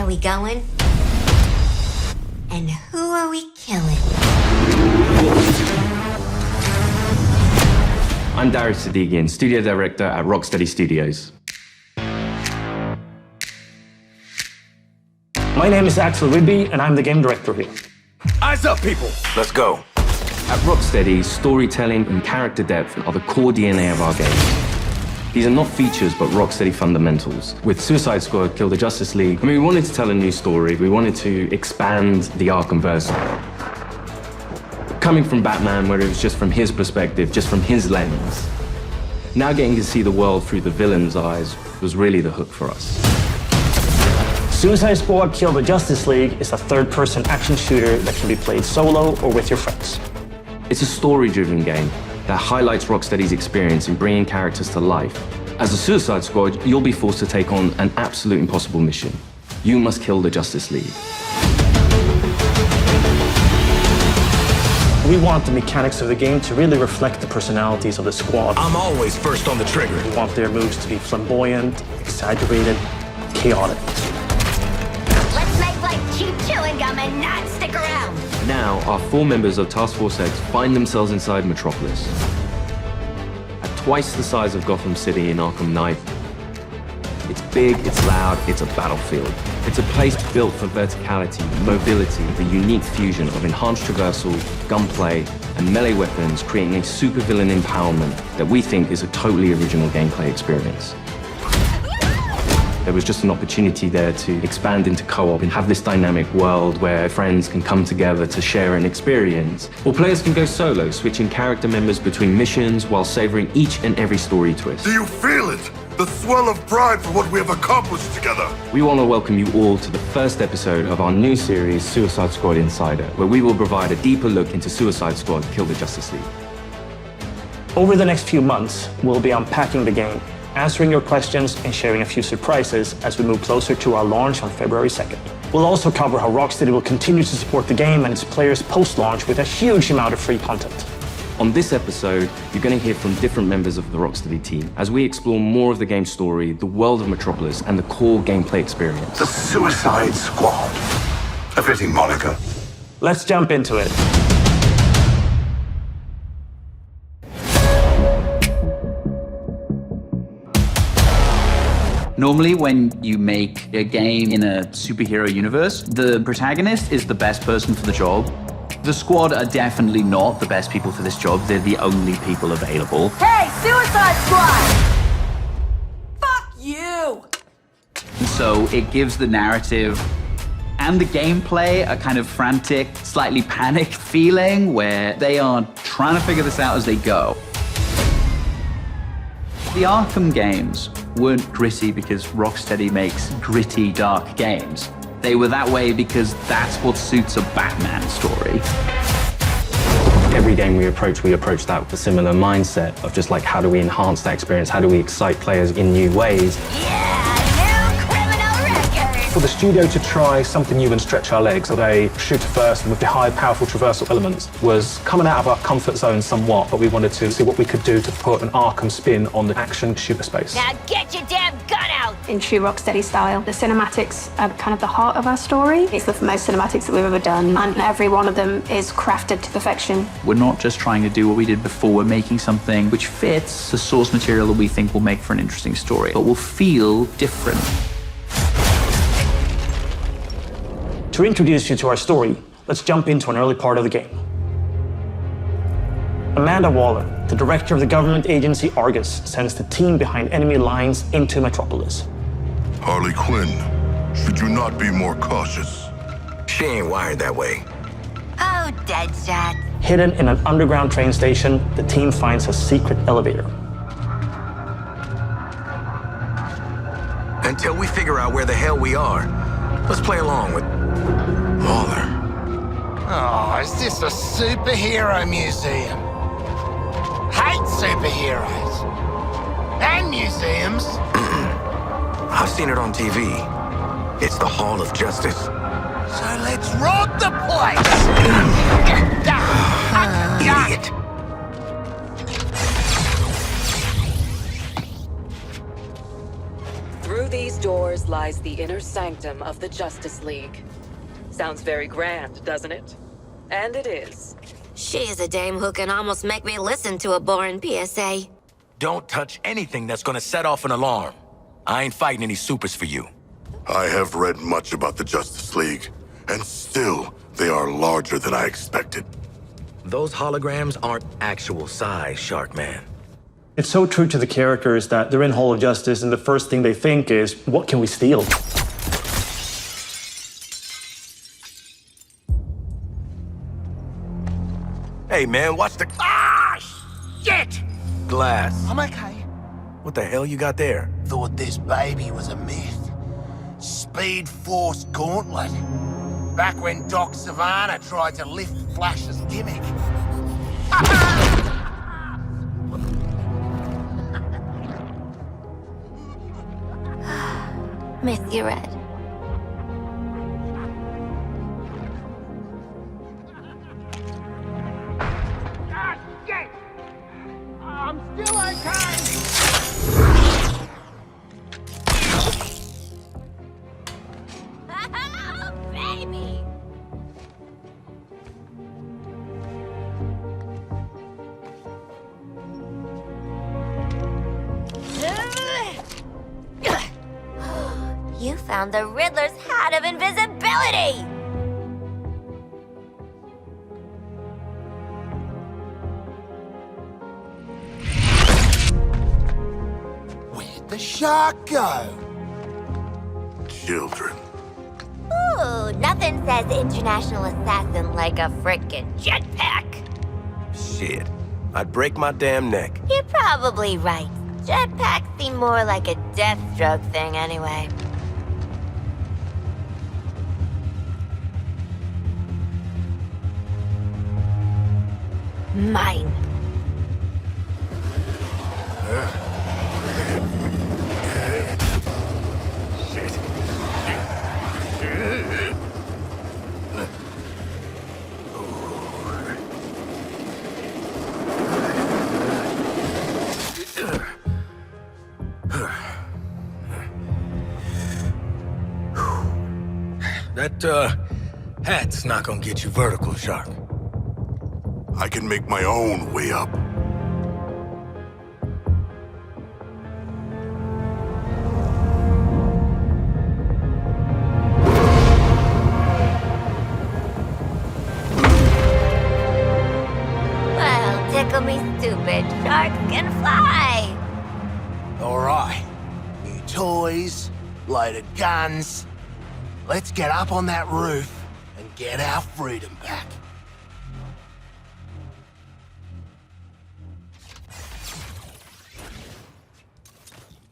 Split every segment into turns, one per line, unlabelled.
are we going? And who are we killing?
I'm Darius Sadigian, studio director at Rocksteady Studios.
My name is Axel Ribby, and I'm the game director here.
Eyes up, people! Let's go.
At Rocksteady, storytelling and character depth are the core DNA of our games. These are not features, but Rocksteady fundamentals. With Suicide Squad, Kill the Justice League, we wanted to tell a new story. We wanted to expand the Arkhamverse. Coming from Batman, where it was just from his perspective, just from his lens, now getting to see the world through the villain's eyes was really the hook for us.
Suicide Squad Kill the Justice League is a third-person action shooter that can be played solo or with your friends.
It's a story-driven game that highlights Rocksteady's experience in bringing characters to life. As a Suicide Squad, you'll be forced to take on an absolute impossible mission. You must kill the Justice League.
We want the mechanics of the game to really reflect the personalities of the squad.
I'm always first on the trigger.
We want their moves to be flamboyant, exaggerated, chaotic.
Let's make like cheap chewing gum and not stick around.
Now, our 4 members of Task Force X find themselves inside Metropolis. At twice the size of Gotham City in Arkham Knight, it's big, it's loud, it's a battlefield. It's a place built for verticality, mobility, the unique fusion of enhanced traversal, gunplay, and melee weapons, creating a supervillain empowerment that we think is a totally original gameplay experience. There was just an opportunity there to expand into co-op and have this dynamic world where friends can come together to share an experience. Or players can go solo, switching character members between missions while savoring each and every story twist.
Do you feel it? The swell of pride for what we have accomplished together.
We want to welcome you all to the first episode of our new series, Suicide Squad Insider, where we will provide a deeper look into Suicide Squad Kill the Justice League.
Over the next few months, we'll be unpacking the game, answering your questions and sharing a few surprises as we move closer to our launch on February 2nd. We'll also cover how Rocksteady will continue to support the game and its players post-launch with a huge amount of free content.
On this episode, you're going to hear from different members of the Rocksteady team as we explore more of the game's story, the world of Metropolis, and the core gameplay experience.
The Suicide Squad. A fitting moniker.
Let's jump into it.
Normally, when you make a game in a superhero universe, the protagonist is the best person for the job. The squad are definitely not the best people for this job. They're the only people available.
Hey, Suicide Squad! Fuck you!
And so it gives the narrative and the gameplay a kind of frantic, slightly panicked feeling where they are trying to figure this out as they go. The Arkham games weren't gritty because Rocksteady makes gritty, dark games. They were that way because that's what suits a Batman story.
Every game we approach that with a similar mindset of just like, how do we enhance that experience? How do we excite players in new ways?
Yeah, new criminal record!
For the studio to try something new and stretch our legs of a shooter first and with the high, powerful traversal elements was coming out of our comfort zone somewhat, but we wanted to see what we could do to put an Arkham spin on the action shooter space.
Now get your damn gun out!
In true Rocksteady style, the cinematics are kind of the heart of our story. It's the most cinematics that we've ever done, and every one of them is crafted to perfection.
We're not just trying to do what we did before, we're making something which fits the source material that we think will make for an interesting story, but will feel different.
To introduce you to our story, let's jump into an early part of the game. Amanda Waller, the director of the government agency Argus, sends the team behind enemy lines into Metropolis.
Harley Quinn, should you not be more cautious?
She ain't wired that way.
Oh, Deadshot.
Hidden in an underground train station, the team finds a secret elevator.
Until we figure out where the hell we are, let's play along with Waller.
Oh, is this a superhero museum? Hate superheroes. And museums.
I've seen it on TV. It's the Hall of Justice.
So let's rob the place!
Idiot.
Through these doors lies the inner sanctum of the Justice League. Sounds very grand, doesn't it? And it is.
She's a dame who can almost make me listen to a boring PSA.
Don't touch anything that's gonna set off an alarm. I ain't fighting any supers for you.
I have read much about the Justice League, and still, they are larger than I expected.
Those holograms aren't actual size, Sharkman.
It's so true to the characters that they're in Hall of Justice and the first thing they think is, what can we steal?
Hey man, watch the... Ah! Shit! Glass.
I'm okay.
What the hell you got there?
Thought this baby was a myth. Speed Force Gauntlet. Back when Doc Savannah tried to lift Flash's gimmick.
Miss you, Red.
Ah, shit! I'm still okay!
Oh, baby! You found the Riddler's hat of invisibility!
Where'd the shark go?
Children.
Ooh, nothing says international assassin like a frickin' jetpack.
Shit. I'd break my damn neck.
You're probably right. Jetpacks seem more like a Deathstroke thing anyway. Mine.
That, hat's not gonna get you vertical, Shark.
I can make my own way up.
Well, tickle me stupid. Sharks can fly.
All right. New toys, loaded guns. Let's get up on that roof and get our freedom back.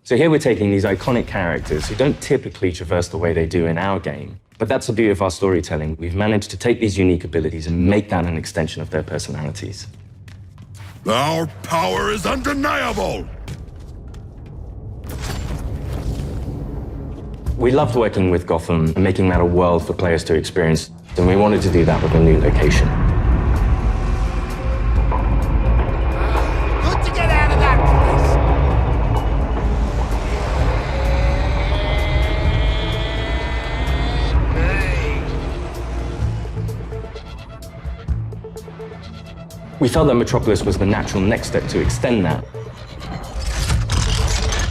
So here we're taking these iconic characters who don't typically traverse the way they do in our game. But that's the beauty of our storytelling. We've managed to take these unique abilities and make that an extension of their personalities.
Our power is undeniable!
We loved working with Gotham and making that a world for players to experience, and we wanted to do that with a new location.
Good to get out of that place.
We felt that Metropolis was the natural next step to extend that.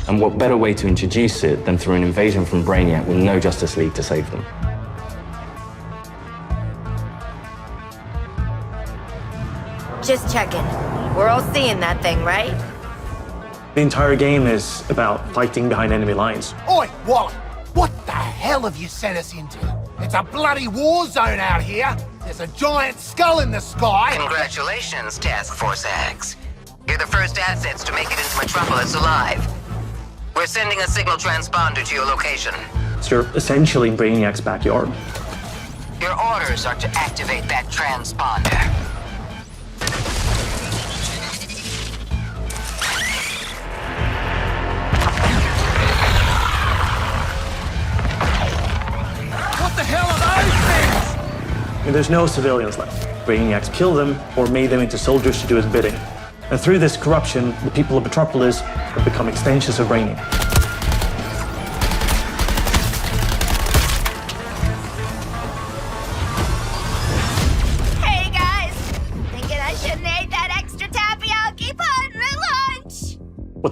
And what better way to introduce it than through an invasion from Brainiac with no Justice League to save them?
Just checking. We're all seeing that thing, right?
The entire game is about fighting behind enemy lines.
Oi, Wally! What the hell have you sent us into? It's a bloody war zone out here! There's a giant skull in the sky!
Congratulations, Task Force X. You're the first assets to make it into Metropolis alive. We're sending a signal transponder to your location.
So you're essentially in Brainiac's backyard.
Your orders are to activate that transponder.
What the hell are those things?
And there's no civilians left. Brainiac's killed them or made them into soldiers to do his bidding. And through this corruption, the people of Metropolis have become extensions of Brainiac.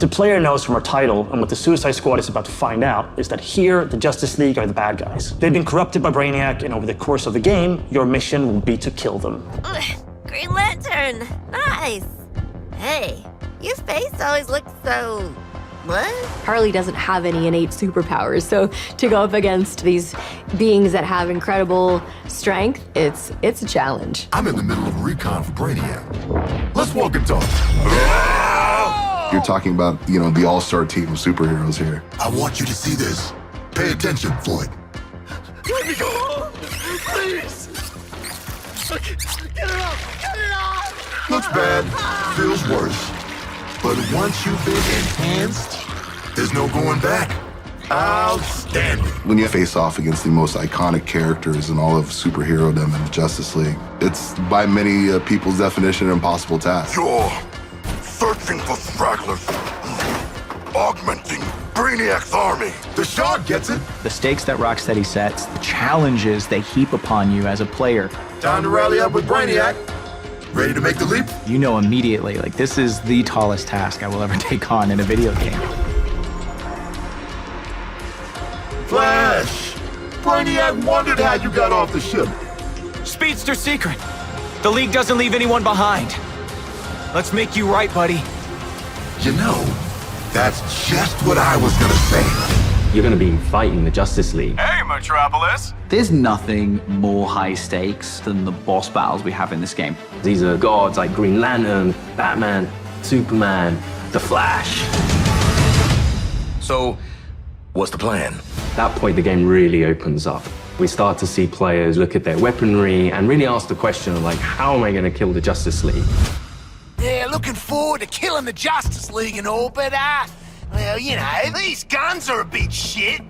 What the player knows from our title and what the Suicide Squad is about to find out is that here, the Justice League are the bad guys. They've been corrupted by Brainiac, and over the course of the game, your mission will be to kill them.
Ugh, Green Lantern! Nice! Hey, your face always looks so... what?
Harley doesn't have any innate superpowers, so to go up against these beings that have incredible strength, it's a challenge.
I'm in the middle of a recon for Brainiac. Let's walk and talk. You're talking about, the all-star team of superheroes here. I want you to see this. Pay attention, Floyd.
Let me go! Please! Get it off! Get it off!
Looks bad, feels worse. But once you've been enhanced, there's no going back. Outstanding. When you face off against the most iconic characters in all of superherodom and the Justice League, it's by many people's definition an impossible task. You're searching for stragglers, augmenting Brainiac's army. The Shard gets it.
The stakes that Rocksteady sets, the challenges they heap upon you as a player.
Time to rally up with Brainiac. Ready to make the leap?
You know immediately, this is the tallest task I will ever take on in a video game.
Flash! Brainiac wondered how you got off the ship.
Speedster secret. The League doesn't leave anyone behind. Let's make you right, buddy.
That's just what I was gonna say.
You're going to be fighting the Justice League.
Hey, Metropolis!
There's nothing more high stakes than the boss battles we have in this game.
These are gods like Green Lantern, Batman, Superman, The Flash.
So, what's the plan?
At that point, the game really opens up. We start to see players look at their weaponry and really ask the question of, how am I going to kill the Justice League?
Yeah, looking forward to killing the Justice League and all, but, well, these guns are a bit shit.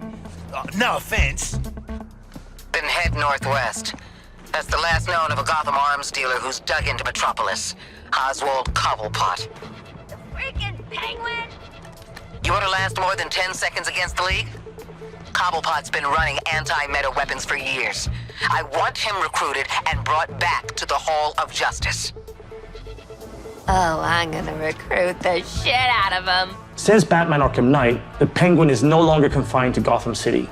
No offense.
Then head northwest. That's the last known of a Gotham arms dealer who's dug into Metropolis. Oswald Cobblepot.
The freaking Penguin!
You want to last more than 10 seconds against the League? Cobblepot's been running anti-meta weapons for years. I want him recruited and brought back to the Hall of Justice.
Oh, I'm gonna recruit the shit out of him.
Since Batman Arkham Knight, the Penguin is no longer confined to Gotham City.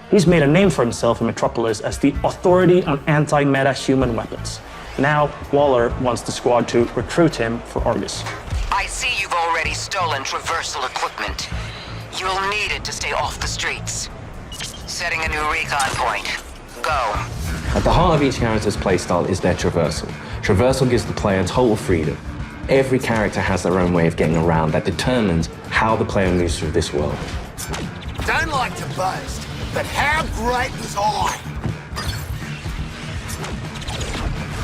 He's made a name for himself in Metropolis as the authority on anti-meta human weapons. Now, Waller wants the squad to recruit him for Argus.
I see you've already stolen traversal equipment. You'll need it to stay off the streets. Setting a new recon point. Go.
At the heart of each character's playstyle is their traversal. Traversal gives the player total freedom. Every character has their own way of getting around that determines how the player moves through this world.
Don't like to boast, but how great was I?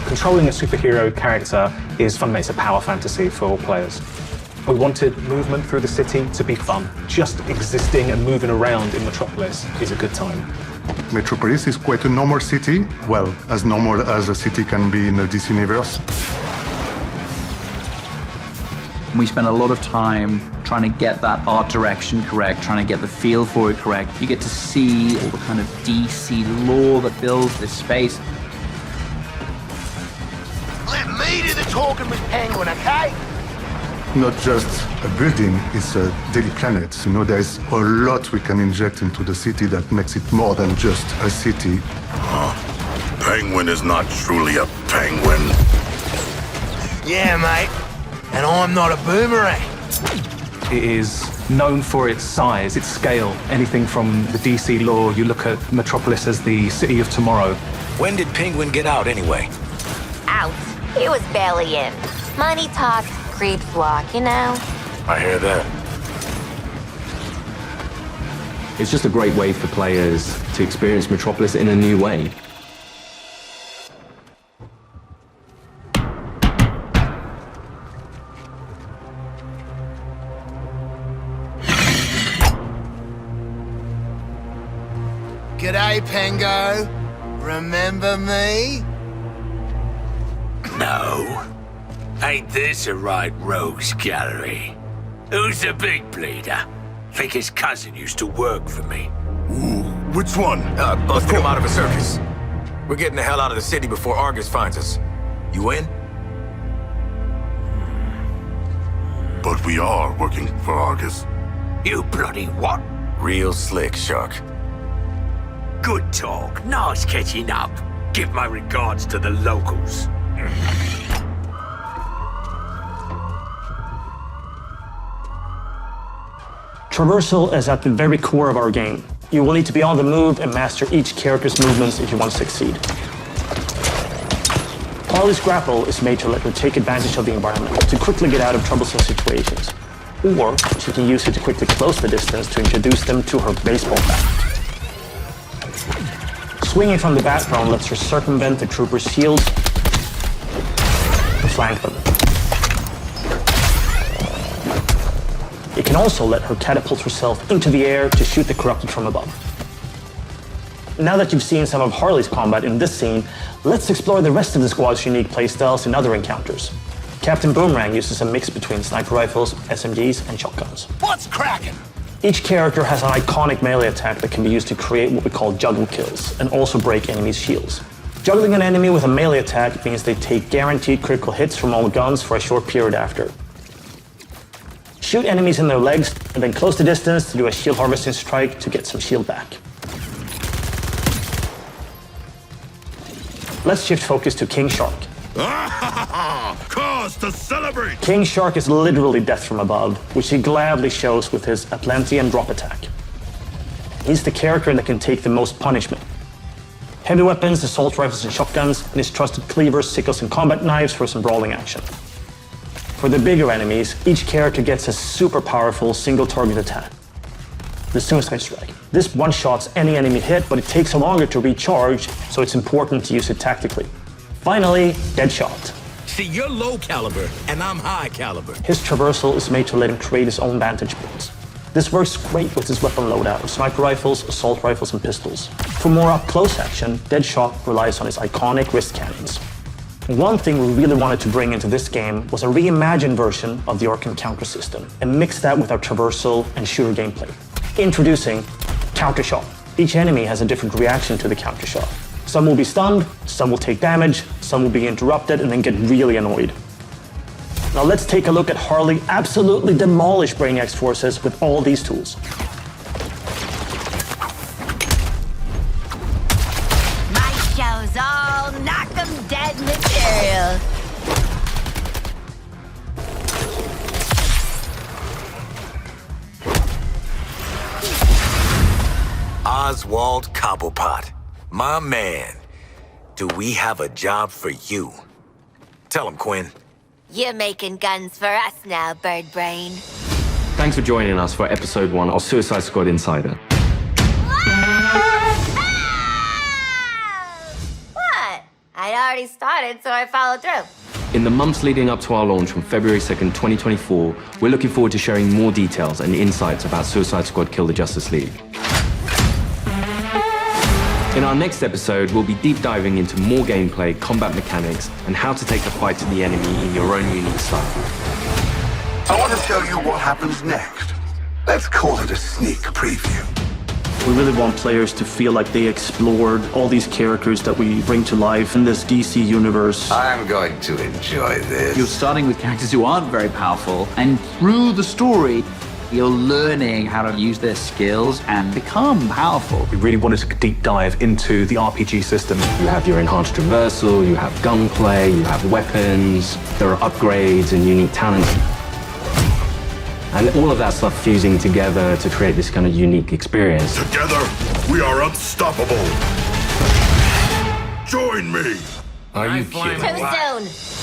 Controlling a superhero character is fundamentally it's a power fantasy for all players. We wanted movement through the city to be fun. Just existing and moving around in Metropolis is a good time.
Metropolis is quite a normal city. Well, as normal as a city can be in the DC universe.
We spent a lot of time trying to get that art direction correct, trying to get the feel for it correct. You get to see all the kind of DC lore that builds this space.
Let me do the talking with Penguin, okay?
Not just a building, it's a daily planet. There's a lot we can inject into the city that makes it more than just a city.
Penguin is not truly a penguin.
Yeah, mate. And I'm not a boomerang.
It is known for its size, its scale. Anything from the DC lore, you look at Metropolis as the city of tomorrow.
When did Penguin get out anyway?
Out. He was barely in. Money talks, creeps walk,
I hear that.
It's just a great way for players to experience Metropolis in a new way.
G'day, Pengo. Remember me?
No. Ain't this a right rogues gallery? Who's the big bleeder? Think his cousin used to work for me.
Ooh, which one?
Busted him out of a circus. We're getting the hell out of the city before Argus finds us. You in?
But we are working for Argus.
You bloody what?
Real slick, Shark.
Good talk. Nice catching up. Give my regards to the locals.
Traversal is at the very core of our game. You will need to be on the move and master each character's movements if you want to succeed. Harley's grapple is made to let her take advantage of the environment, to quickly get out of troublesome situations. Or she can use it to quickly close the distance to introduce them to her baseball bat. Swinging from the bat phone lets her circumvent the troopers' shields and flank them. It can also let her catapult herself into the air to shoot the corrupted from above. Now that you've seen some of Harley's combat in this scene, let's explore the rest of the squad's unique playstyles in other encounters. Captain Boomerang uses a mix between sniper rifles, SMGs, and shotguns.
What's cracking?
Each character has an iconic melee attack that can be used to create what we call juggle kills, and also break enemies' shields. Juggling an enemy with a melee attack means they take guaranteed critical hits from all guns for a short period after. Shoot enemies in their legs, and then close the distance to do a shield harvesting strike to get some shield back. Let's shift focus to King Shark.
Cause to celebrate!
King Shark is literally death from above, which he gladly shows with his Atlantean drop attack. He's the character that can take the most punishment. Heavy weapons, assault rifles and shotguns, and his trusted cleavers, sickles and combat knives for some brawling action. For the bigger enemies, each character gets a super powerful single target attack, the Suicide Strike. This one-shots any enemy hit, but it takes longer to recharge, so it's important to use it tactically. Finally, Deadshot.
See, you're low caliber, and I'm high caliber.
His traversal is made to let him create his own vantage points. This works great with his weapon loadout of sniper rifles, assault rifles, and pistols. For more up-close action, Deadshot relies on his iconic wrist cannons. One thing we really wanted to bring into this game was a reimagined version of the Arkham counter system, and mix that with our traversal and shooter gameplay. Introducing Counter Shot. Each enemy has a different reaction to the counter shot. Some will be stunned, some will take damage, some will be interrupted and then get really annoyed. Now let's take a look at Harley absolutely demolish Brainiac's forces with all these tools.
My show's all knock 'em dead material.
Oswald Cobblepot, my man. Do we have a job for you? Tell him, Quinn.
You're making guns for us now, Bird Brain.
Thanks for joining us for episode 1 of Suicide Squad Insider.
What? I'd already started, so I followed through.
In the months leading up to our launch from February 2nd, 2024, we're looking forward to sharing more details and insights about Suicide Squad Kill the Justice League. In our next episode, we'll be deep diving into more gameplay, combat mechanics, and how to take the fight to the enemy in your own unique style.
I want to show you what happens next. Let's call it a sneak preview.
We really want players to feel like they explored all these characters that we bring to life in this DC universe.
I'm going to enjoy this.
You're starting with characters who aren't very powerful, and through the story, you're learning how to use their skills and become powerful.
We really wanted to deep dive into the RPG system.
You have your enhanced traversal, you have gunplay, you have weapons, there are upgrades and unique talents. And all of that stuff fusing together to create this kind of unique experience.
Together, we are unstoppable. Join me.
Are you kidding?
Too soon.